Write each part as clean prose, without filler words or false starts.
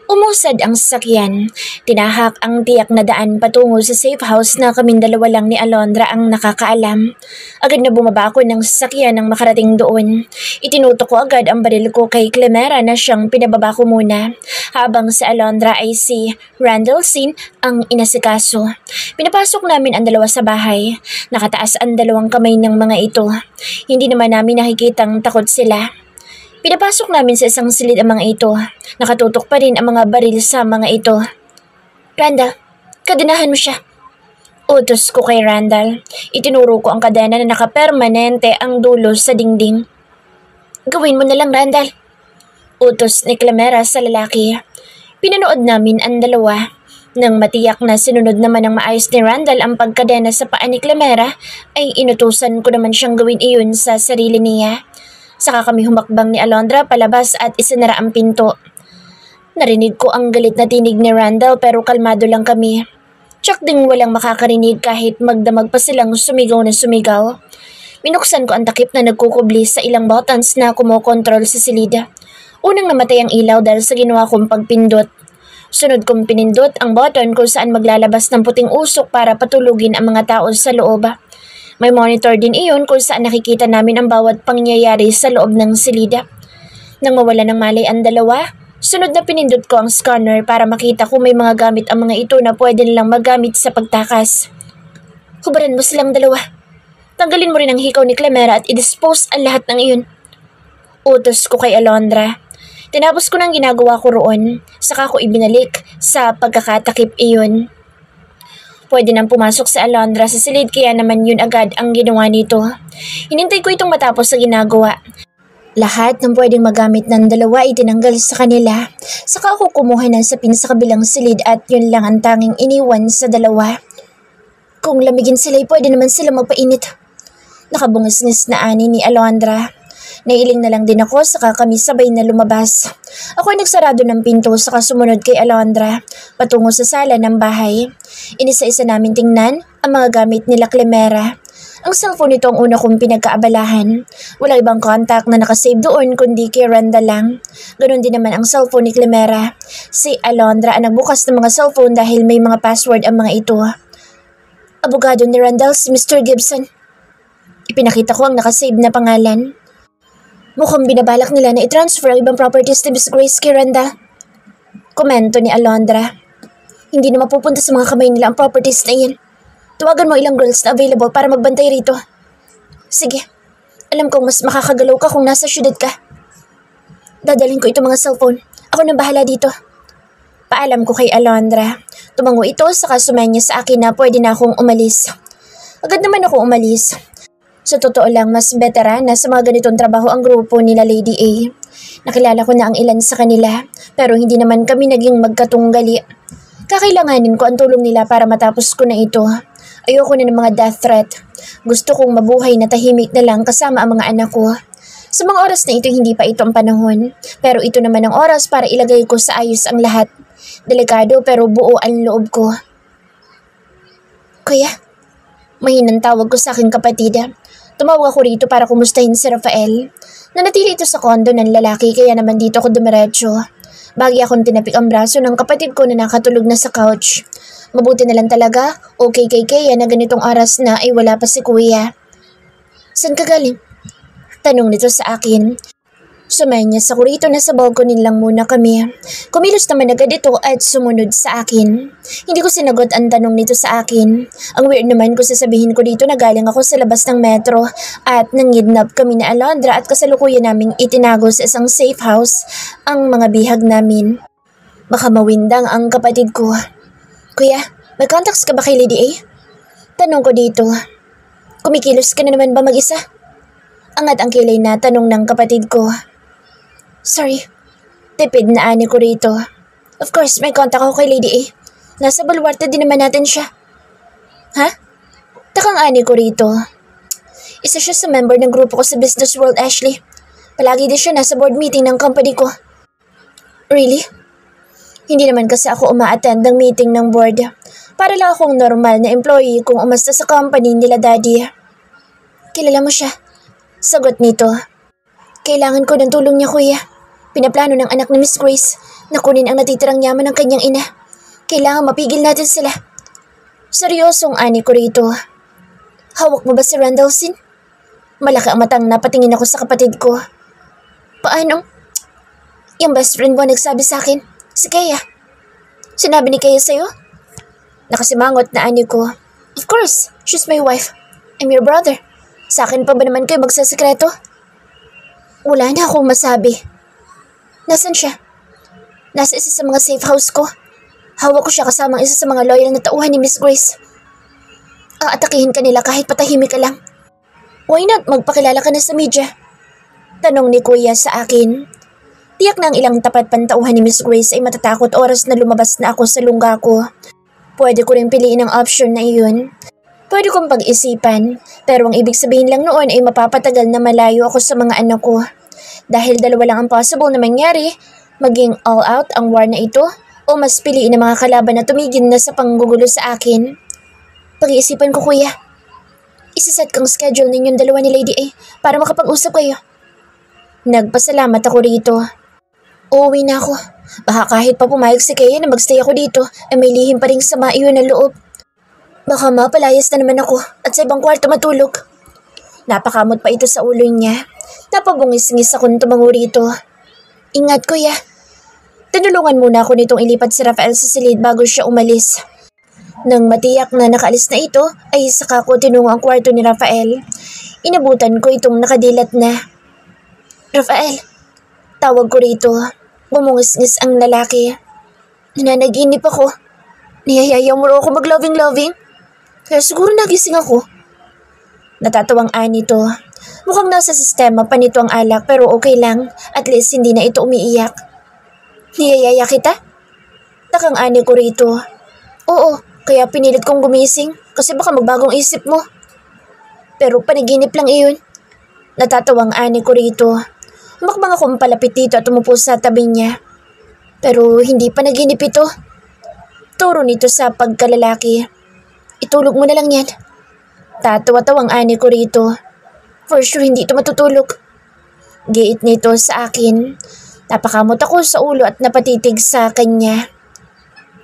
Umusad ang sasakyan. Tinahak ang tiyak na daan patungo sa safe house na kaming dalawa lang ni Alondra ang nakakaalam. Agad na bumaba ako ng sasakyan nang makarating doon. Itinutok ko agad ang baril ko kay Clemera na siyang pinababa ko muna. Habang si Alondra ay si Randall Sin ang inasikaso. Pinapasok namin ang dalawa sa bahay. Nakataas ang dalawang kamay ng mga ito. Hindi naman namin nakikitang takot sila. Pinapasok namin sa isang silid ang mga ito. Nakatutok pa rin ang mga baril sa mga ito. Randall, kadenahan mo siya. Utos ko kay Randall. Itinuro ko ang kadena na nakapermanente ang dulo sa dingding. Gawin mo na lang, Randall. Utos ni Clemera sa lalaki. Pinanood namin ang dalawa. Nang matiyak na sinunod naman ng maayos ni Randall ang pagkadena sa paa ni Clemera, ay inutusan ko naman siyang gawin iyon sa sarili niya. Saka kami humakbang ni Alondra palabas at isinara ang pinto. Narinig ko ang galit na tinig ni Randall pero kalmado lang kami. Tsak ding walang makakarinig kahit magdamag pa silang sumigaw na sumigaw. Binuksan ko ang takip na nagkukubli sa ilang buttons na kumokontrol sa silida. Unang namatay ang ilaw dahil sa ginawa kong pagpindot. Sunod kong pinindot ang button kung saan maglalabas ng puting usok para patulugin ang mga tao sa loob. May monitor din iyon kung saan nakikita namin ang bawat pangyayari sa loob ng silida. Nang mawala ng malay ang dalawa, sunod na pinindot ko ang scanner para makita kung may mga gamit ang mga ito na pwede nilang magamit sa pagtakas. Hubaran mo silang dalawa. Tanggalin mo rin ang hikaw ni Clemera at i-dispose ang lahat ng iyon. Utos ko kay Alondra. Tinapos ko ng ginagawa ko roon, saka ko ibinalik sa pagkakatakip iyon. Pwede nang pumasok si Alondra sa silid kaya naman yun agad ang ginawa nito. Hinintay ko itong matapos sa ginagawa. Lahat ng pwedeng magamit ng dalawa itinanggal sa kanila. Saka ako kumuha ng sapin sa kabilang silid at yun lang ang tanging iniwan sa dalawa. Kung lamigin sila pwede naman sila magpainit. Nakabungisnis na ani ni Alondra. Nailing na lang din ako saka kami sabay na lumabas. Ako ay nagsarado ng pinto saka sumunod kay Alondra patungo sa sala ng bahay. Inisa-isa namin tingnan ang mga gamit nila Clemera. Ang cellphone nito ang una kong pinagkaabalahan. Wala ibang contact na nakasave doon kundi kay Randall lang. Ganon din naman ang cellphone ni Clemera. Si Alondra ang nagbukas ng mga cellphone dahil may mga password ang mga ito. Abogado ni Randall si Mr. Gibson. Ipinakita ko ang nakasave na pangalan. Mukhang binabalak nila na i-transfer ang ibang properties ni Miss Grace kay Randall. Komento ni Alondra. Hindi na mapupunta sa mga kamay nila ang properties na iyan. Tawagan mo ilang girls na available para magbantay rito. Sige, alam kong mas makakagalaw ka kung nasa syudad ka. Dadalhin ko ito mga cellphone. Ako nang bahala dito. Paalam ko kay Alondra. Tumango ito saka sumanya sa akin na pwede na akong umalis. Agad naman ako umalis. Sa totoo lang, mas veteran na sa mga ganitong trabaho ang grupo nila Lady A. Nakilala ko na ang ilan sa kanila, pero hindi naman kami naging magkatunggali. Kakailanganin ko ang tulong nila para matapos ko na ito. Ayoko na ng mga death threat. Gusto kong mabuhay na tahimik na lang kasama ang mga anak ko. Sa mga oras na ito, hindi pa ito ang panahon. Pero ito naman ang oras para ilagay ko sa ayos ang lahat. Delikado pero buo ang loob ko. Kuya, mahinang tawag ko sa aking kapatid. Tumawag ako rito para kumustahin si Rafael. Nanatili ito sa kondo ng lalaki kaya naman dito ako dumiretso. Bagi akong tinapik ang braso ng kapatid ko na nakatulog na sa couch. Mabuti na lang talaga, okay kay Kaya na ganitong oras na ay wala pa si kuya. Saan ka galing? Tanong nito sa akin. Sumenyas ako rito na sa balkonin lang muna kami. Kumilos naman agad ito at sumunod sa akin. Hindi ko sinagot ang tanong nito sa akin. Ang weird naman kung sasabihin ko dito na galing ako sa labas ng metro at nangidnap kami na Alondra at kasalukuyan naming itinago sa isang safe house ang mga bihag namin. Baka mawindang ang kapatid ko. Kuya, may contacts ka ba kay Lady A? Tanong ko dito. Kumikilos ka na naman ba mag-isa? Angat ang kilay na tanong ng kapatid ko. Sorry, tipid na ani ko rito. Of course, may contact ako kay Lady A. Nasa bulwarta din naman natin siya. Ha? Takang ani ko rito. Isa siya sa member ng grupo ko sa Business World, Ashley. Palagi din siya nasa board meeting ng company ko. Really? Hindi naman kasi ako uma-attend ng meeting ng board. Para lang akong normal na employee kung umasta sa company nila daddy. Kilala mo siya? Sagot nito. Kailangan ko ng tulong niya, kuya. Pinaplano ng anak ni Miss Grace Nakunin ang natitirang yaman ng kanyang ina. Kailangan mapigil natin sila. Seryosong ani ko rito. Hawak mo ba si Randallson? Malaki ang matang napatingin ako sa kapatid ko. Paano? Yung best friend mo nagsabi sa akin, si Kaya. Sinabi ni Kaya sa'yo? Nakasimangot na ani ko. Of course, she's my wife. I'm your brother. Sa akin pa ba naman kayo magsasekreto? Wala na akong masabi. Nasaan siya? Nasa isa sa mga safe house ko. Hawak ko siya kasamang isa sa mga loyal na tauhan ni Miss Grace. Aatakihin ka nila kahit patahimik ka lang. Why not magpakilala ka na sa media? Tanong ni Kuya sa akin. Tiyak na ang ilang tapat pantauhan ni Miss Grace ay matatakot oras na lumabas na ako sa lungga ko. Pwede ko rin piliin ang option na iyon. Pwede kong pag-isipan, pero ang ibig sabihin lang noon ay mapapatagal na malayo ako sa mga anak ko. Dahil dalawa lang ang possible na mangyari, maging all out ang war na ito o mas piliin ng mga kalaban na tumigil na sa panggugulo sa akin. Pag-iisipan ko, Kuya. Isaset kang schedule ninyong dalawa ni Lady A para makapag-usap kayo. Nagpasalamat ako rito. Uuwi na ako. Baka kahit pa pumayag si Kaya na magstay ako dito ay may lihim pa rin sama iyon na loob. Baka mapalayas na naman ako at sa ibang kwarto matulog. Napakamot pa ito sa ulo niya. Napabungis-ngis akong tumango rito. Ingat, Kuya. Tinulungan muna ako nitong ilipat si Rafael sa silid bago siya umalis. Nang matiyak na nakaalis na ito, ay saka ko tinungo ang kwarto ni Rafael. Inabutan ko itong nakadilat na. Rafael, tawag ko rito. Bumungis-ngis ang lalaki. Nananaginip ako. Niyayaya mo ako mag-loving-loving. Kaya siguro nagising ako. Natatawang ani to. Mukhang nasa sistema pa nito ang alak pero okay lang. At least hindi na ito umiiyak. Niyayaya kita? Takang ani ko rito. Oo, kaya pinilit kong gumising kasi baka magbagong isip mo. Pero panaginip lang iyon. Natatawang ani ko rito. Humakbang akong palapit dito at umupo sa tabi niya. Pero hindi panaginip ito. Turo nito sa pagkalalaki. Itulog mo na lang yan. Tatawa-tawang ani ko rito. For sure hindi ito matutulog. Giit nito sa akin. Napakamot ako sa ulo at napatitig sa kanya.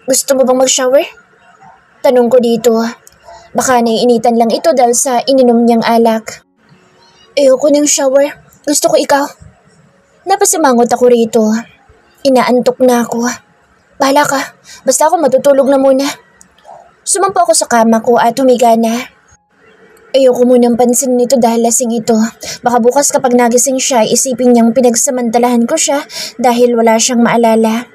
Gusto mo bang mag-shower? Tanong ko dito. Baka naiinitan lang ito dahil sa ininom niyang alak. Ayoko ng shower. Gusto ko ikaw. Napasimangot ako rito. Inaantok na ako. Bahala ka. Basta ako matutulog na muna. Sumampa ako sa kama ko at humiga na. Ayoko munang pansin nito dahil lasing ito. Baka bukas kapag nagising siya, isipin niyang pinagsamantalahan ko siya dahil wala siyang maalala.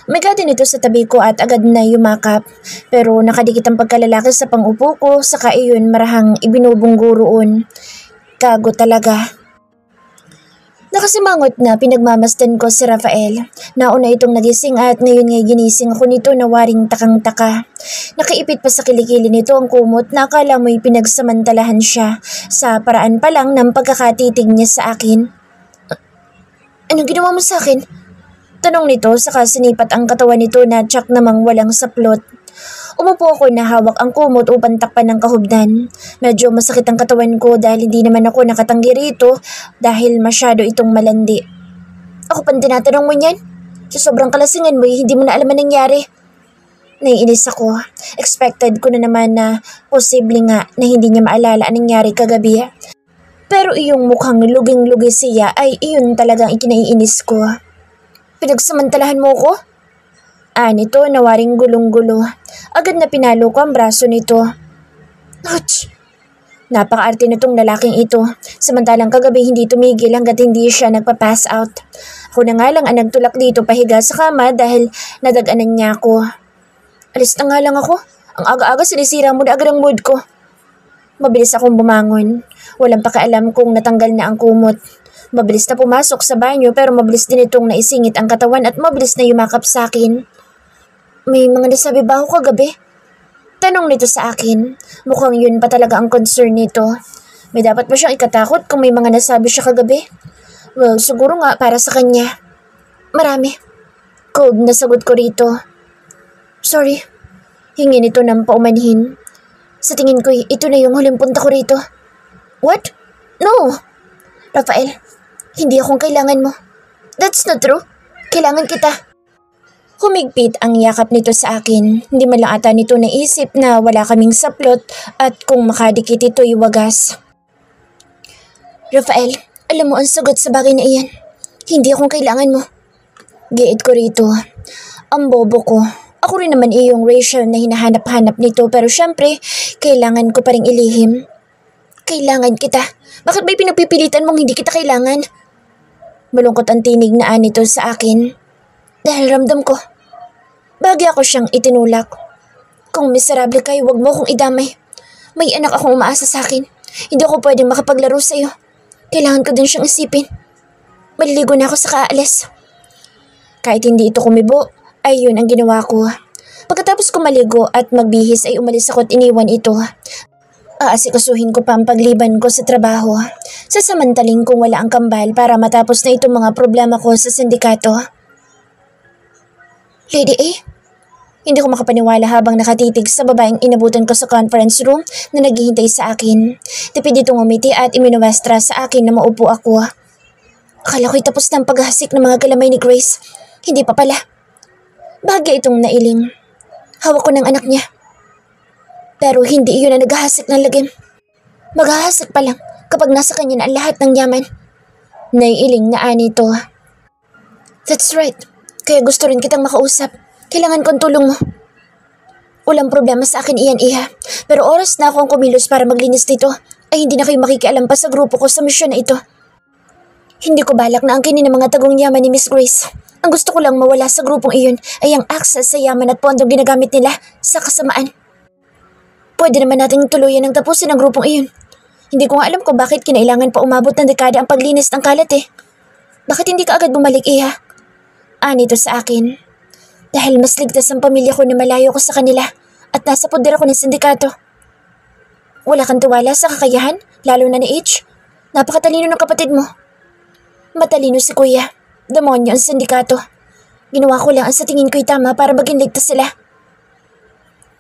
Umiga din ito sa tabi ko at agad na yumakap. Pero nakadikit ang pagkalalaki sa pangupo ko, saka iyon marahang ibinubunggo roon. Gago talaga. Nakasimangot na pinagmamasdan ko si Rafael. Nauna itong nagising at ngayon ngay ginising ako nito na waring takang-taka. Nakaipit pa sa kilikili nito ang kumot na akala mo'y pinagsamantalahan siya sa paraan pa lang ng pagkakatitig niya sa akin. Anong ginawa mo sa akin? Tanong nito saka sinipat ang katawan nito na tsak namang walang saplot. Umupo ako na hawak ang kumot upang takpan ng kahubdan. Medyo masakit ang katawan ko dahil hindi naman ako nakatanggi rito dahil masyado itong malandi. Ako pang tinatanong mo niyan? Sa sobrang kalasingan mo hindi mo na alam ang nangyari. Naiinis ako. Expected ko na naman na posible nga na hindi niya maalala ang nangyari kagabi. Pero iyong mukhang luging-lugi siya ay iyon talagang ikinaiinis ko. Pinagsamantalahan mo ko? Nito na waring gulong-gulo. Agad na pinalo ko ang braso nito. Ouch! Napaka-arte nitong lalaking ito. Samantalang kagabi hindi tumigil hanggat hindi siya nagpa-pass out. Ako na nga lang ang nagtulak dito pahiga sa kama dahil nadaganan niya ako. Alis na nga lang ako. Ang aga-aga sinisira mo na agad ang mood ko. Mabilis akong bumangon. Walang pakialam kung natanggal na ang kumot. Mabilis na pumasok sa banyo pero mabilis din itong naisingit ang katawan at mabilis na yumakap sa akin. May mga nasabi ba ako kagabi? Tanong nito sa akin. Mukhang yun pa talaga ang concern nito. May dapat ba siyang ikatakot kung may mga nasabi siya kagabi? Well, siguro nga para sa kanya. Marami. Cold na sagot ko rito. Sorry. Hingi nito ng paumanhin. Sa tingin ko, ito na yung huling punta ko rito. What? No! Rafael, hindi akong kailangan mo. That's not true. Kailangan kita. Humigpit ang yakap nito sa akin. Hindi man lang ata nito naisip na wala kaming saplot at kung makadikit ito'y wagas. Rafael, alam mo ang sagot sa bagay na iyan. Hindi akong kailangan mo. Giit ko rito. Ang bobo ko. Ako rin naman iyong Rachel na hinahanap-hanap nito pero syempre, kailangan ko pa ring ilihim. Kailangan kita. Bakit ba'y pinagpipilitan mong hindi kita kailangan? Malungkot ang tinig na nito sa akin. Dahil ramdam ko. Bagay ako siyang itinulak. Kung miserable kayo, wag mo akong idamay. May anak akong umaasa sa akin. Hindi ako pwedeng makapaglaro sa iyo. Kailangan ko din siyang isipin. Maliligo na ako sa kaalis. Kahit hindi ito kumibo, ay yun ang ginawa ko. Pagkatapos ko maligo at magbihis ay umalis ako at iniwan ito. Aasikasuhin ko pa ang pagliban ko sa trabaho. Sasamantaling kung wala ang kambal para matapos na itong mga problema ko sa sindikato. Lady A? Hindi ko makapaniwala habang nakatitig sa babaeng inabutan ko sa conference room na naghihintay sa akin. Tipid itong umiti at iminuwestra sa akin na maupo ako. Akala ko'y tapos na ang paghasik ng mga galamay ni Grace. Hindi pa pala. Bahagya itong nailing. Hawak ko ng anak niya. Pero hindi iyon na naghahasik ng lagim. Maghahasik pa lang kapag nasa kanya na ang lahat ng yaman. Naiiling na anito. That's right. Kaya gusto rin kitang makausap. Kailangan ko ang tulong mo. Walang problema sa akin iyan, Iha. Pero oras na akong kumilos para maglinis dito, ay hindi na kayo makikialam pa sa grupo ko sa misyon na ito. Hindi ko balak na angkinin ng mga tagong yaman ni Miss Grace. Ang gusto ko lang mawala sa grupong iyon ay ang access sa yaman at pondong ginagamit nila sa kasamaan. Pwede naman nating tuluyan ang tapusin ang grupong iyon. Hindi ko nga alam kung bakit kinailangan pa umabot ng dekada ang paglinis ng kalat eh. Bakit hindi ka agad bumalik, Iha? Anito sa akin. Dahil mas ligtas ang pamilya ko na malayo ko sa kanila at nasa poder ako ng sindikato. Wala kang tiwala sa kakayahan, lalo na ni H. Napakatalino ng kapatid mo. Matalino si Kuya. Demonyo ang sindikato. Ginawa ko lang ang sa tingin ko'y tama para maging ligtas sila.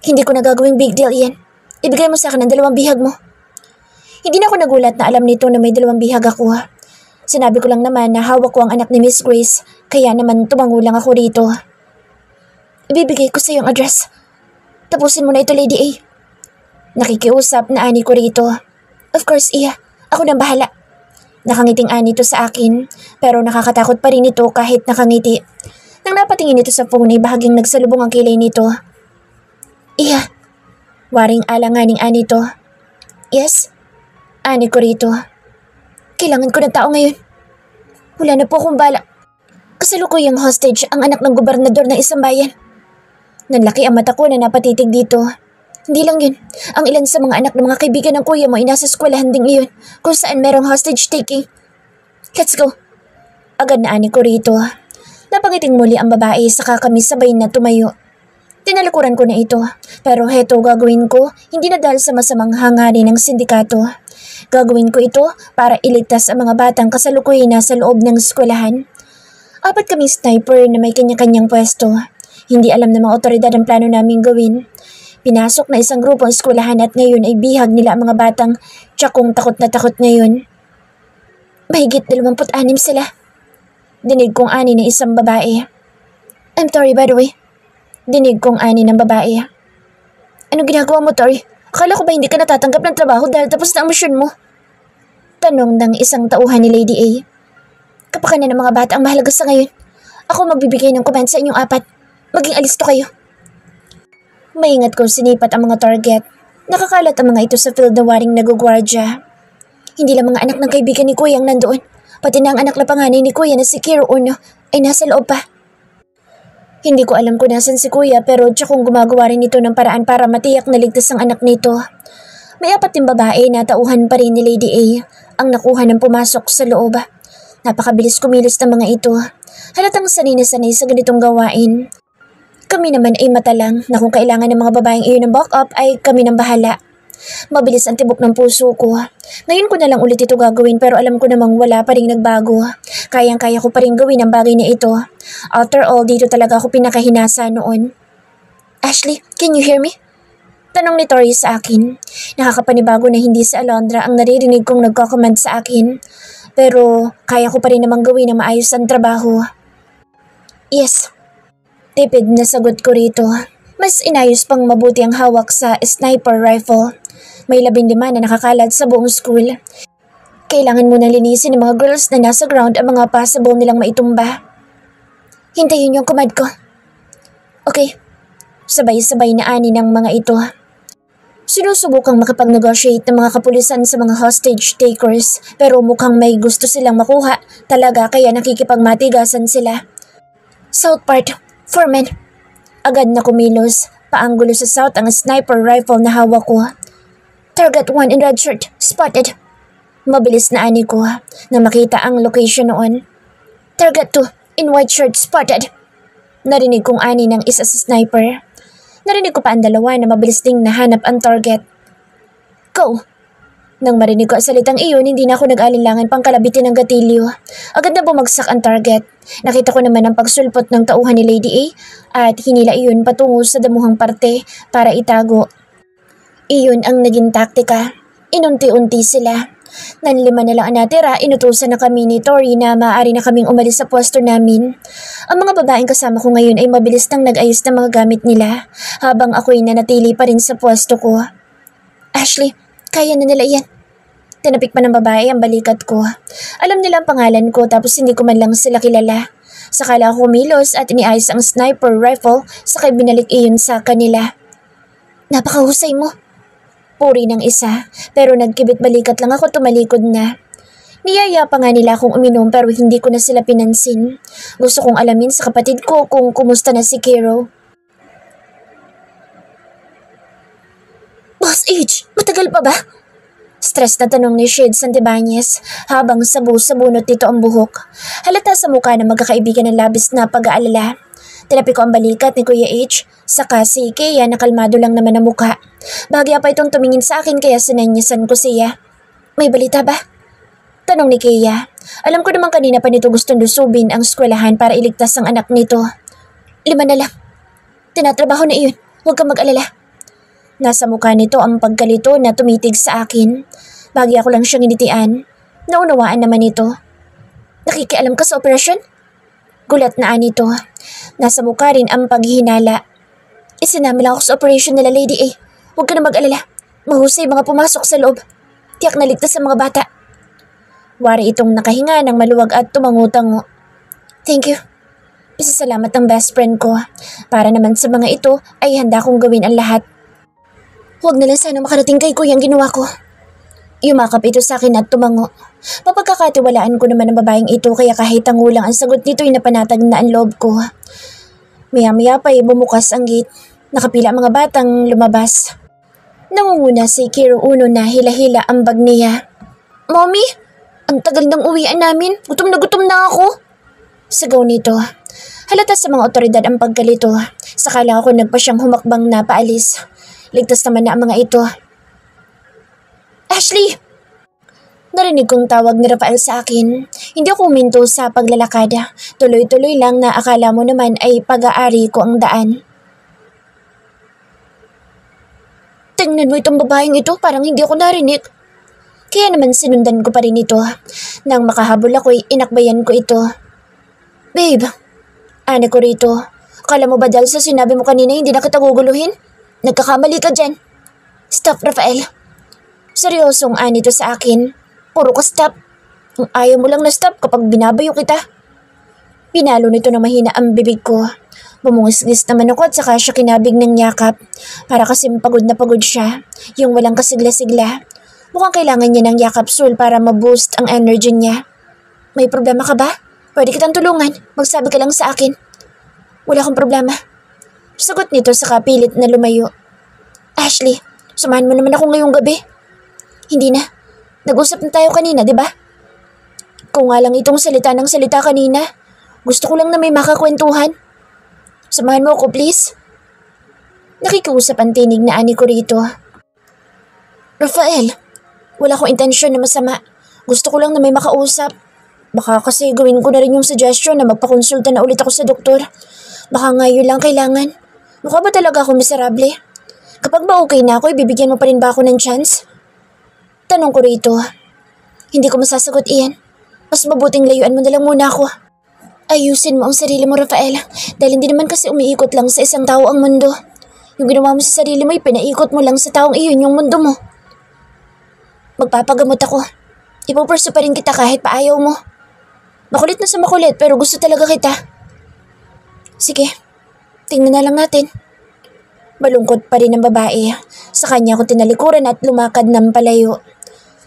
Hindi ko nagagawing big deal yan. Ibigay mo sa akin ang 2 bihag mo. Hindi na ako nagulat na alam nito na may 2 bihag ako. Sinabi ko lang naman na hawak ko ang anak ni Miss Grace, kaya naman tumango lang ako rito. Ibibigay ko sa iyong address. Tapusin mo na ito, Lady A. Nakikiusap na ani ko rito. Of course, Iya. Ako nang bahala. Nakangiting ani ito sa akin, pero nakakatakot pa rin ito kahit nakangiti. Nang napatingin ito sa phone ay bahaging nagsalubong ang kilay nito. Iya. Waring alanganing ani ito. Yes? Ani ko rito. Kailangan ko ng tao ngayon. Wala na po akong balak. Kasalukuyang hostage ang anak ng gobernador ng isang bayan. Nanlaki ang mata ko na napatitig dito. Hindi lang yun. Ang ilan sa mga anak ng mga kaibigan ng kuya mo ay nasa eskwelahan ding iyon kung saan merong hostage taking. Let's go. Agad na ani ko rito. Napangiting muli ang babae saka kami sabay na tumayo. Tinalikuran ko na ito. Pero heto gagawin ko hindi na dahil sa masamang hangarin ng sindikato. Gagawin ko ito para iligtas ang mga batang kasalukuyan na sa loob ng eskwelahan. 4 kaming sniper na may kanya-kanyang pwesto. Hindi alam ng mga otoridad ang plano naming gawin. Pinasok na isang grupo ang eskwelahan at ngayon ay bihag nila ang mga batang tiyakong takot na takot ngayon. Mahigit 26 sila. Dinig kong ani ng isang babae. I'm Tori by the way. Dinig kong ani ng babae. Anong ginagawa mo, Tori? Akala ko ba hindi ka natatanggap ng trabaho dahil tapos na ang misyon mo? Tanong ng isang tauhan ni Lady A. Kapakanan ng mga bata ang mahalaga sa ngayon. Ako magbibigay ng command sa inyong 4. Maging alisto kayo. Maingat kong sinipat ang mga target. Nakakalat ang mga ito sa field na waring nagugwardya. Hindi lang mga anak ng kaibigan ni Kuya ang nandoon. Pati na ang anak na panganay ni Kuya na si Kiro Uno ay nasa loob pa. Hindi ko alam kung nasan si Kuya pero tsakong gumagawa rin ito ng paraan para matiyak na ligtas ang anak nito. May 4 din babae na tauhan pa rin ni Lady A ang nakuha ng pumasok sa loob. Napakabilis kumilos ng mga ito. Halatang sanay na sanay sa ganitong gawain. Kami naman ay matalang na kung kailangan ng mga babaeng iyon ng back-up ay kami nang bahala. Mabilis ang tibok ng puso ko. Ngayon ko na lang ulit ito gagawin pero alam ko namang wala pa rin nagbago. Kayang-kaya ko pa rin gawin ang bagay na ito. After all, dito talaga ako pinakahinasa noon. Ashley, can you hear me? Tanong ni Tori sa akin. Nakakapanibago na hindi si Alondra ang naririnig kong nagko-command sa akin. Pero kaya ko pa rin namang gawin na maayos ang trabaho. Yes. Tipid na sagot ko rito. Mas inayos pang mabuti ang hawak sa sniper rifle. May 15 na nakakalat sa buong school. Kailangan mo nang linisin ng mga girls na nasa ground ang mga possible nilang maitumba. Hintayin yung command ko. Okay. Sabay-sabay na ani ng mga ito. Sinusubukang makipag-negotiate ng mga kapulisan sa mga hostage takers pero mukhang may gusto silang makuha talaga kaya nakikipagmatigasan sila. South part, foreman. Agad na kumilos, paanggulo sa south ang sniper rifle na hawak ko. Target 1 in red shirt, spotted. Mabilis na ani ko na makita ang location noon. Target 2 in white shirt, spotted. Narinig kong ani ng isa sa sniper. Narinig ko pa ang dalawa na mabilis ding nahanap ang target. Go! Nang marinig ko ang salitang iyon, hindi na ako nag-alinlangan pang kalabitin ng gatilyo. Agad na bumagsak ang target. Nakita ko naman ang pagsulpot ng tauhan ni Lady A at hinila iyon patungo sa damuhang parte para itago. Iyon ang naging taktika. Inunti-unti sila. Nanlima na lang ang natira, inutusan na kami ni Tori na maaari na kaming umalis sa pwesto namin. Ang mga babaeng kasama ko ngayon ay mabilis nang nag-ayos ng mga gamit nila, habang ako'y nanatili pa rin sa pwesto ko. Ashley, kaya na nila yan. Tinapik pa ng babae ang balikat ko. Alam nila ang pangalan ko tapos hindi ko man lang sila kilala. Sakala ako kumilos at iniayos ang sniper rifle, sakay binalik iyon sa kanila. Napakahusay mo. Puri ng isa, pero nagkibit balikat lang ako tumalikod na. Niyaya pa nga nila akong uminom pero hindi ko na sila pinansin. Gusto kong alamin sa kapatid ko kung kumusta na si Kiro. Boss H, matagal pa ba? Stress na tanong ni Shade Santibanez habang sabu-sabunot nito ang buhok. Halata sa mukha na magkakaibigan ng labis na pag-aalala. Tinapi ko ang balikat ni Kuya H, saka si Kea na kalmado lang naman ang mukha. Bahagya pa itong tumingin sa akin kaya sinanyasan ko siya. May balita ba? Tanong ni Kea. Alam ko naman kanina pa nito gustong lusubin ang eskwelahan para iligtas ang anak nito. 5 na lang. Tinatrabaho na iyon, huwag kang mag-alala. Nasa mukha nito ang pagkalito na tumitig sa akin. Bahagya ko lang siyang initian. Naunawaan naman ito. Nakikialam ka sa operasyon? Gulat na anito. Nasa mukha rin ang paghihinala. Isinama lang ako sa operation nila Lady A. Huwag ka na mag-alala. Mahusay mga pumasok sa loob. Tiyak na ligtas sa mga bata. Wari itong nakahinga ng maluwag at tumangutango. Thank you. Isasalamat ang best friend ko. Para naman sa mga ito ay handa kong gawin ang lahat. Huwag na lang sana makarating kay kuya ang ginawa ko. Yumakap ito sa akin at tumango. Mapagkakatiwalaan ko naman ang babaeng ito kaya kahit tangulang ang sagot nito ay napanatag na ang loob ko. Maya-maya pa ay bumukas ang gate. Nakapila ang mga batang lumabas. Nangunguna si Kiro Uno na hila-hila ang bag niya. Mommy, ang tagal ng uwian namin. Gutom na ako. Sigaw nito. Halata sa mga otoridad ang pagkalito. Sakala ako nagpa siyang humakbang na paalis. Ligtas naman na ang mga ito. Ashley! Narinig kong tawag ni Rafael sa akin. Hindi ako huminto sa paglalakad. Tuloy-tuloy lang na akala mo naman ay pag-aari ko ang daan. Tingnan mo itong babaeng ito, parang hindi ako narinig. Kaya naman sinundan ko pa rin ito. Nang makahabol ako'y inakbayan ko ito. Babe, ano ko rito? Akala mo ba dahil sa sinabi mo kanina hindi na kita guguluhin? Nagkakamali ka dyan. Stop, Rafael. Seryosong anito sa akin. Puro ka stop. Kung ayaw mo lang na stop kapag binabayo kita. Pinalo nito na mahina ang bibig ko. Bumungisgis naman ako at saka siya kinabig ng yakap. Para kasing pagod na pagod siya. Yung walang kasigla-sigla. Mukhang kailangan niya ng yakap sul para ma-boost ang energy niya. May problema ka ba? Pwede kitang tulungan. Magsabi ka lang sa akin. Wala akong problema. Sagot nito sa kapilit na lumayo. Ashley, samahan mo naman ako ngayong gabi. Hindi na. Nag-usap na tayo kanina, di ba? Kung nga lang itong salita ng salita kanina, gusto ko lang na may makakwentuhan. Samahan mo ako, please. Nakikiusap ang tinig na ani ko rito. Rafael, wala akong intensyon na masama. Gusto ko lang na may makausap. Baka kasi gawin ko na rin yung suggestion na magpakonsulta na ulit ako sa doktor. Baka ngayon lang kailangan. Mukha ba talaga ako miserable? Kapag ba okay na ako, ibibigyan mo pa rin ba ako ng chance? Tanong ko rito. Hindi ko masasagot iyan. Mas mabuting layuan mo na lang muna ako. Ayusin mo ang sarili mo, Rafael. Dahil hindi naman kasi umiikot lang sa isang tao ang mundo. Yung ginawa mo sa sarili mo, pinaikot mo lang sa taong iyon yung mundo mo. Magpapagamot ako. Ipupursu pa rin kita kahit pa ayaw mo. Makulit na sa makulit pero gusto talaga kita. Sige, tingnan na lang natin. Malungkot pa rin ang babae. Sa kanya ako tinalikuran at lumakad ng palayo.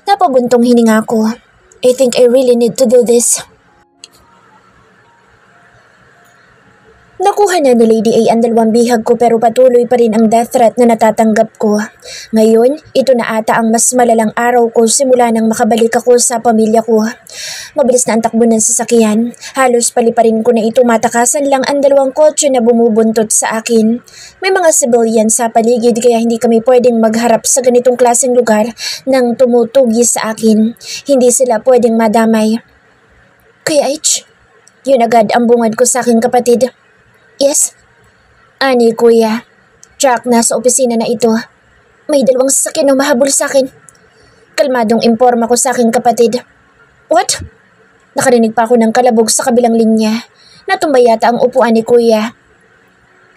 Napabuntong hininga ko. I think I really need to do this. Nakuha na ni Lady A ang 2 bihag ko pero patuloy pa rin ang death threat na natatanggap ko. Ngayon, ito na ata ang mas malalang araw ko simula nang makabalik ako sa pamilya ko. Mabilis na ang takbo ng sasakyan. Halos paliparin ko na ito matakasan lang ang 2 kotse na bumubuntot sa akin. May mga civilian sa paligid kaya hindi kami pwedeng magharap sa ganitong klaseng lugar nang tumutugi sa akin. Hindi sila pwedeng madamay. Kuya H, yun agad ang bungad ko sa aking kapatid. Yes? Ani, kuya. Jack, nasa opisina na ito. May 2 sasakyan na mahabol sa akin. Kalmadong imporma ko sa aking kapatid. What? Nakarinig pa ako ng kalabog sa kabilang linya. Natumbay yata ang upuan ni kuya.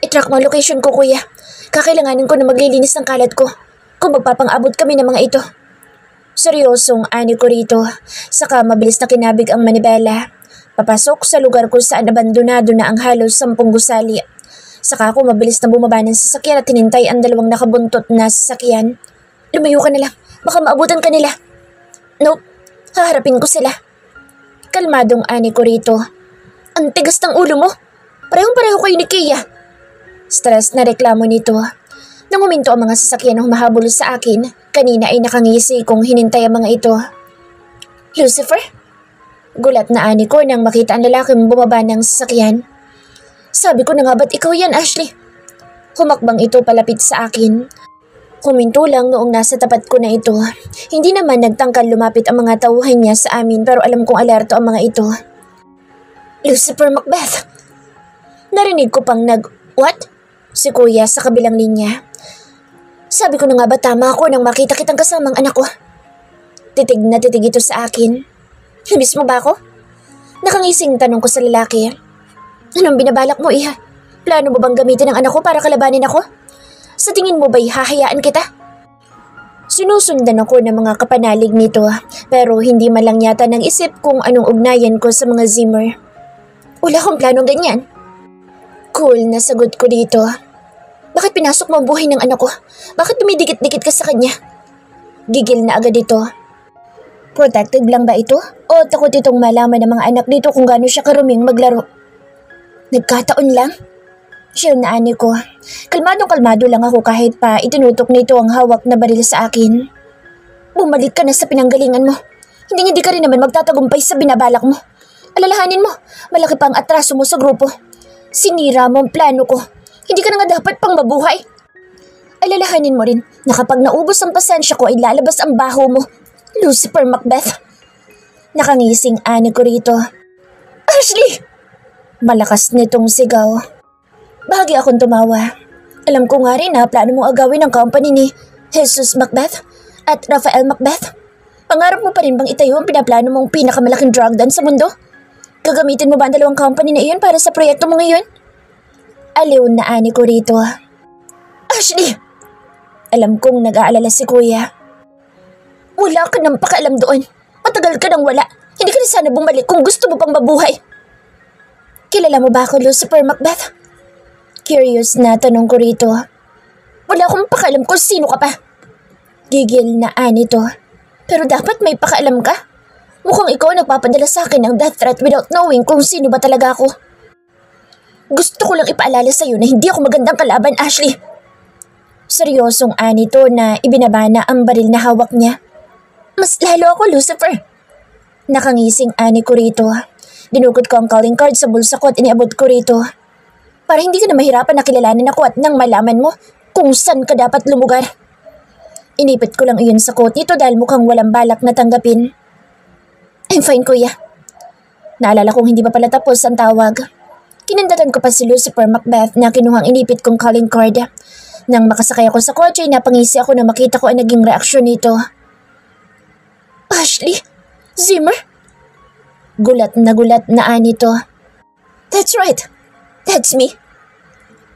I-track mo ang location ko, kuya. Kakailanganin ko na maglilinis ng kalat ko kung magpapang-abot kami ng mga ito. Seryosong ani ko rito. Saka mabilis na kinabig ang manibela. Papasok sa lugar kung saan abandonado na ang halos 10 gusali. Saka ako mabilis na bumaba ng sasakyan at hinintay ang 2 nakabuntot na sasakyan. Lumayo ka na lang, baka maabutan ka nila. Nope, haharapin ko sila. Kalmadong ani ko rito. Ang tigas ng ulo mo. Parehong-pareho kayo ni Kia. Stress na reklamo nito. Nang huminto ang mga sasakyan na humahabol sa akin, kanina ay nakangisi kong hinintay ang mga ito. Lucifer? Gulat na ani ko nang makita ang lalaking bumaba ng sasakyan. Sabi ko na nga ba't ikaw yan, Ashley? Humakbang ito palapit sa akin. Huminto lang noong nasa tapat ko na ito. Hindi naman nagtangkal lumapit ang mga tauhan niya sa amin pero alam kong alerto ang mga ito. Lucifer Macbeth! Narinig ko pang what? Si kuya sa kabilang linya. Sabi ko na nga ba tama ako nang makita kitang kasamang anak ko? Titig na titig ito sa akin. Namiss mo ba ako? Nakangising tanong ko sa lalaki. Anong binabalak mo, iha? Plano mo bang gamitin ang anak ko para kalabanin ako? Sa tingin mo ba'y hahayaan kita? Sinusundan ako ng mga kapanalig nito pero hindi man lang yata nang isip kung anong ugnayan ko sa mga Zimmer. Wala akong planong ganyan. Cool na sagot ko dito. Bakit pinasok mo ang buhay ng anak ko? Bakit dumidikit-dikit ka sa kanya? Gigil na agad ito. Protective lang ba ito? O takot itong malaman ng mga anak dito kung gaano siya karuming maglaro? Nagkataon lang? Chill na ani ko. Kalmado lang ako kahit pa itinutok nito ang hawak na baril sa akin. Bumalik ka na sa pinanggalingan mo. Hindi ka rin naman magtatagumpay sa binabalak mo. Alalahanin mo, malaki pa ang atraso mo sa grupo. Sinira mo ang plano ko. Hindi ka na nga dapat pang mabuhay. Alalahanin mo rin na kapag naubos ang pasensya ko ay lalabas ang baho mo. Lucifer Macbeth. Nakangising ani ko rito. Ashley! Malakas nitong sigaw. Bahagi akong tumawa. Alam ko nga rin na plano mo agawin ang company ni Jesus Macbeth at Rafael Macbeth. Pangarap mo pa rin bang itayo ang pinaplano mong pinakamalaking drug den sa mundo? Gagamitin mo ba ang 2 company na iyon para sa proyekto mo ngayon? Aliw na ani ko rito. Ashley! Alam kong nag-aalala si kuya. Wala ka nang pakialam doon. Matagal ka nang wala. Hindi ka na sana bumalik kung gusto mo pang mabuhay. Kilala mo ba ako, Lucifer Macbeth? Curious na tanong ko rito. Wala akong pakialam kung sino ka pa. Gigil na ani to. Pero dapat may pakialam ka. Mukhang ikaw nagpapadala sa akin ng death threat without knowing kung sino ba talaga ako. Gusto ko lang ipaalala sa'yo na hindi ako magandang kalaban, Ashley. Seryosong ani to na ibinaba na ang baril na hawak niya. Mas lalo ako, Lucifer. Nakangising ani ko rito. Dinukot ko ang calling card sa bulsa ko at iniabot ko rito. Para hindi ka na mahirapan na kilalanin ako at nang malaman mo kung saan ka dapat lumugar. Inipit ko lang iyon sa coat nito dahil mukhang walang balak na tanggapin. I'm fine, kuya. Naalala kong hindi pa pala tapos ang tawag. Kinandatan ko pa si Lucifer Macbeth na kinuhang inipit kong calling card. Nang makasakay ako sa kotse, napangisi ako na makita ko ang naging reaksyon nito. Ashley? Zimmer? Gulat na ani to. That's right. That's me.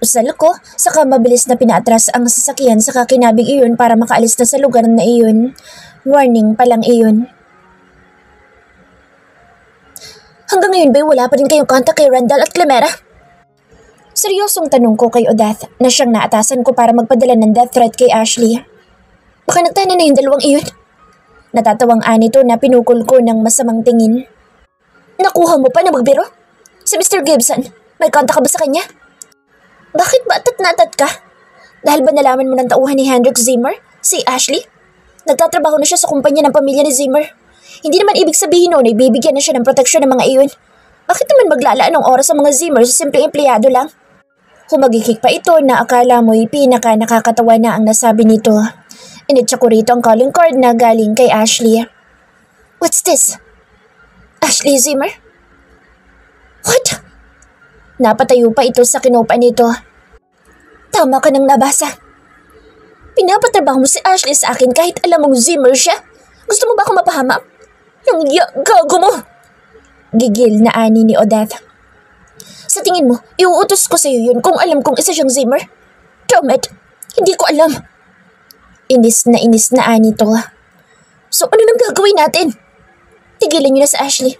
Usal ko, saka mabilis na pinaatras ang sasakyan sa kinabig iyon para makaalis na sa lugar na iyon. Warning pa lang iyon. Hanggang ngayon ba'y wala pa rin kayong kontak kay Randall at Clemera? Seryosong tanong ko kay Odette na siyang naatasan ko para magpadala ng death threat kay Ashley. Baka nagtana na yung dalawang iyon. Natatawang anito na pinukol ko ng masamang tingin. Nakuha mo pa na magbiro? Si Mr. Gibson, may kontak ka ba sa kanya? Bakit ba atat ka? Dahil ba nalaman mo ng tauhan ni Hendrik Zimmer, si Ashley? Nagtatrabaho na siya sa kumpanya ng pamilya ni Zimmer. Hindi naman ibig sabihin noon ay bibigyan na siya ng proteksyon ng mga iyon. Bakit naman maglalaan ng oras ang mga Zimmer sa simpleng empleyado lang? Humagikik pa ito na akala mo'y pinaka nakakatawa na ang nasabi nito. Initsa ko rito ang calling card na galing kay Ashley. What's this? Ashley Zimmer? What? Napatayo pa ito sa kinupa nito. Tama ka nang nabasa. Pinapatrabaho mo si Ashley sa akin kahit alam mong Zimmer siya. Gusto mo ba akong mapahamak? Yung gago mo! Gigil na ani ni Odette. Sa tingin mo, iuutos ko sa iyo yun kung alam kong isa siyang Zimmer? Damn it! Hindi ko alam. Inis na ani to. So ano nang gagawin natin? Tigilan niyo na si Ashley.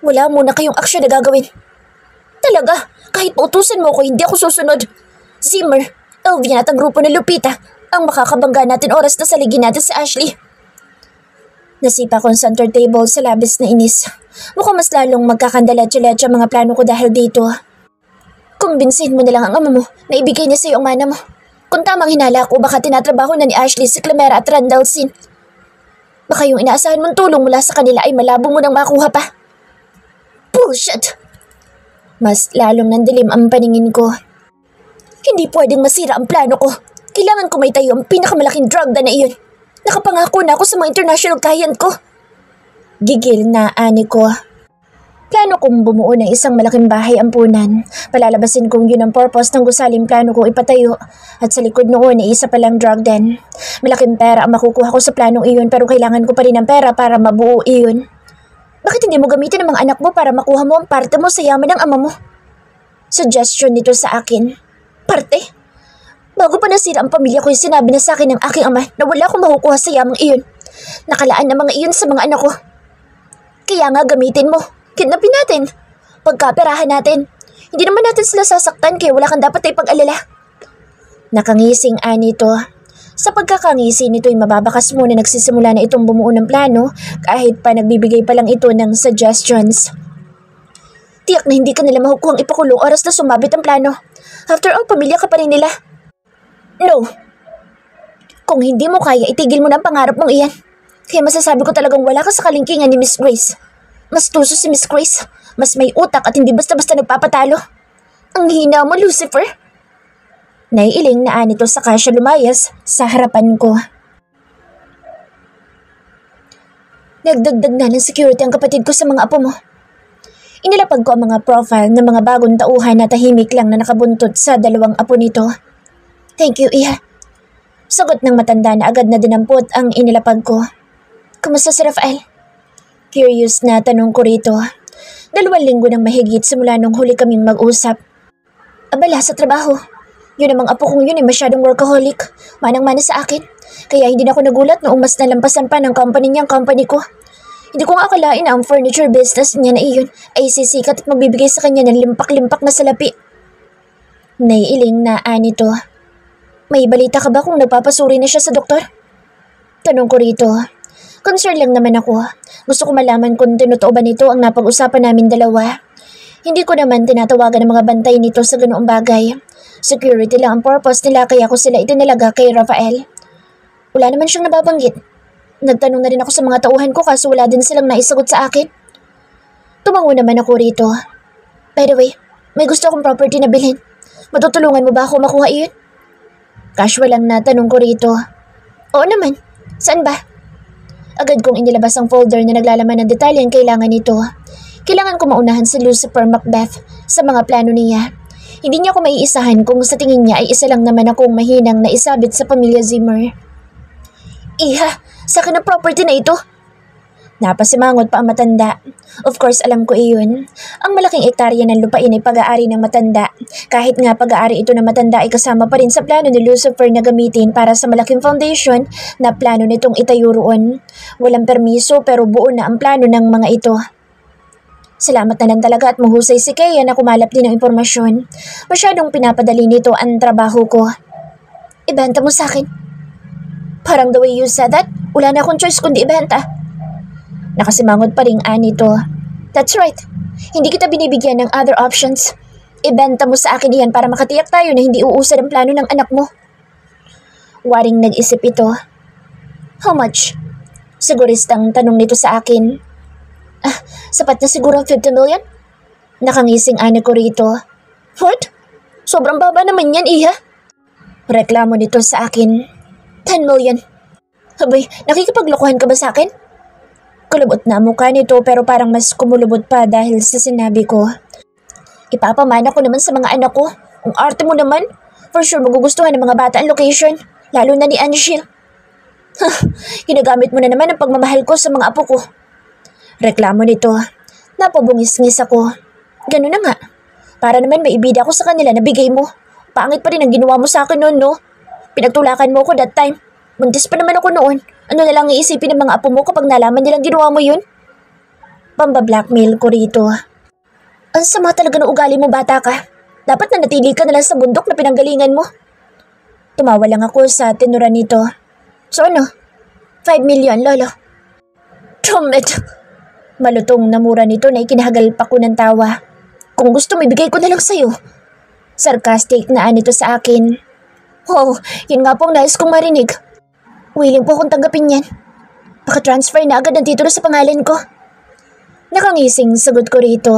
Wala muna kayong aksyon na gagawin. Talaga, kahit pautusan mo ko, hindi ako susunod. Zimmer, Elvian at ang grupo ng Lupita ang makakabangga natin oras na saligin natin si Ashley. Nasipa ko ang center table sa labis na inis. Mukhang mas lalong magkakandala-tsalatsa mga plano ko dahil dito. Kumbinsihin mo na lang ang ama mo na ibigay niya sa iyo ang mana mo. Kung tamang hinala ko, baka tinatrabaho na ni Ashley si Clemera at Randall Sin. Baka yung inaasahan mong tulong mula sa kanila ay malabo mo nang makuha pa. Bullshit! Mas lalong nandilim ang paningin ko. Hindi pwedeng masira ang plano ko. Kailangan ko may tayo ang pinakamalaking drug na iyon. Nakapangako na ako sa mga international client ko. Gigil na ani ko. Plano kong bumuo ng isang malaking bahay ampunan. Palalabasin kong yun ang purpose ng gusaling plano kong ipatayo. At sa likod noon ay isa palang drug den. Malaking pera ang makukuha ko sa planong iyon pero kailangan ko pa rin ng pera para mabuo iyon. Bakit hindi mo gamitin ang mga anak mo para makuha mo ang parte mo sa yaman ng ama mo? Suggestion nito sa akin. Parte? Bago pa nasira ang pamilya ko yung sinabi na sa akin ng aking ama na wala akong makukuha sa yamang iyon. Nakalaan na mga iyon sa mga anak ko. Kaya nga gamitin mo. Kidnapin natin. Pagkaperahan natin. Hindi naman natin sila sasaktan kaya wala kang dapat ay pag-alala. Nakangising ani ito. Sa pagkakangisi nito'y mababakas muna nagsisimula na itong bumuo ng plano kahit pa nagbibigay pa lang ito ng suggestions. Tiyak na hindi ka nila makukuhang ipakulong oras na sumabit ang plano. After all, pamilya ka pa rin nila. No. Kung hindi mo kaya, itigil mo na ang pangarap mong iyan. Kaya masasabi ko talagang wala ka sa kalingkingan ni Miss Grace. Mas tuso si Miss Grace. Mas may utak at hindi basta-basta nagpapatalo. Ang hina mo, Lucifer. Naiiling na anito saka siya lumayas sa harapan ko. Nagdagdag na ng security ang kapatid ko sa mga apo mo. Inilapag ko ang mga profile ng mga bagong tauhan na tahimik lang na nakabuntot sa dalawang apo nito. Thank you, Iha. Sagot ng matanda na agad na dinampot ang inilapag ko. Kumusta si Rafael? Curious na tanong ko rito. 2 linggo nang mahigit simula nung huli kaming mag-usap. Abala sa trabaho. Yun namang apo kong yun ay masyadong workaholic. Manang-mana sa akin. Kaya hindi na ako nagulat noong mas nalampasan pa ng company niya ang company ko. Hindi ko nga akalain na ang furniture business niya na iyon ay sisikat at magbibigay sa kanya ng limpak-limpak na salapi. Naiiling na anito. May balita ka ba kung nagpapasuri na siya sa doktor? Tanong ko rito. Concern lang naman ako. Gusto ko malaman kung tinotoo ba nito ang napag-usapan namin dalawa. Hindi ko naman tinatawagan ng mga bantay nito sa ganoong bagay. Security lang ang purpose nila kaya ko sila itinalaga kay Rafael. Wala naman siyang nababanggit. Nagtanong na rin ako sa mga tauhan ko kaso wala din silang naisagot sa akin. Tumango naman ako rito. By the way, may gusto akong property na bilhin. Matutulungan mo ba ako makuha iyon? Casual lang na tanong ko rito. Oo naman. Saan ba? Agad kong inilabas ang folder na naglalaman ng detalye ang kailangan nito. Kailangan ko maunahan si Lucifer Macbeth sa mga plano niya. Hindi niya ako maiisahan kung sa tingin niya ay isa lang naman akong mahinang na isabit sa pamilya Zimmer. Iha, sa akin ang property na ito. Napasimangot pa ang matanda. Of course, alam ko iyon. Ang malaking ektarya ng lupain ay pag-aari ng matanda. Kahit nga pag-aari ito ng matanda ay kasama pa rin sa plano ni Lucifer na gamitin para sa malaking foundation na plano nitong itayo roon. Walang permiso pero buo na ang plano ng mga ito. Salamat na lang talaga at mahusay si Kea na kumalap din ng impormasyon. Masyadong pinapadali nito ang trabaho ko. Ibenta mo sa akin. Parang the way you said that, wala na akong choice kundi ibenta. Nakasimangot pa ring anito. That's right. Hindi kita binibigyan ng other options. Ibenta mo sa akin iyan para makatiyak tayo na hindi uusad ang plano ng anak mo. Waring nag-isip ito. How much? Siguristang tanong nito sa akin. Sapat na siguro ang 50 million? Nakangising ani ko rito. What? Sobrang baba naman yan, iha. Reklamo nito sa akin. 10 million. Abay, nakikipaglokohan ka ba sa akin? Kulubot na ang mukha nito pero parang mas kumulubot pa dahil sa sinabi ko. Ipapamana ko naman sa mga anak ko. Ang arte mo naman. For sure magugustuhan ng mga bata ang location. Lalo na ni Anshil. Ginagamit mo na naman ang pagmamahal ko sa mga apo ko. Reklamo nito. Napabungis-ngis ako. Ganun na nga. Para naman maibida ko sa kanila na bigay mo. Pangit pa rin ang ginawa mo sa akin noon, no? Pinagtulakan mo ko that time. Buntis pa naman ako noon. Ano na lang iisipin ng mga apo mo kapag nalaman nilang ginawa mo yun? Pamba-blackmail ko rito. Ang sama talaga ng ugali mo, bata ka. Dapat na natili ka na lang sa bundok na pinanggalingan mo. Tumawa lang ako sa tenura nito. So ano? 5 million, lolo. Trumpet! Malutong na mura nito na ikinahagal pa ko ng tawa. Kung gusto mo, ibigay ko na lang sa'yo. Sarcastic na anito sa akin. Wow, yun nga po ang nais kong marinig. Willing po akong tanggapin yan. Paka-transfer na agad ang titulo sa pangalan ko. Nakangising sagot ko rito.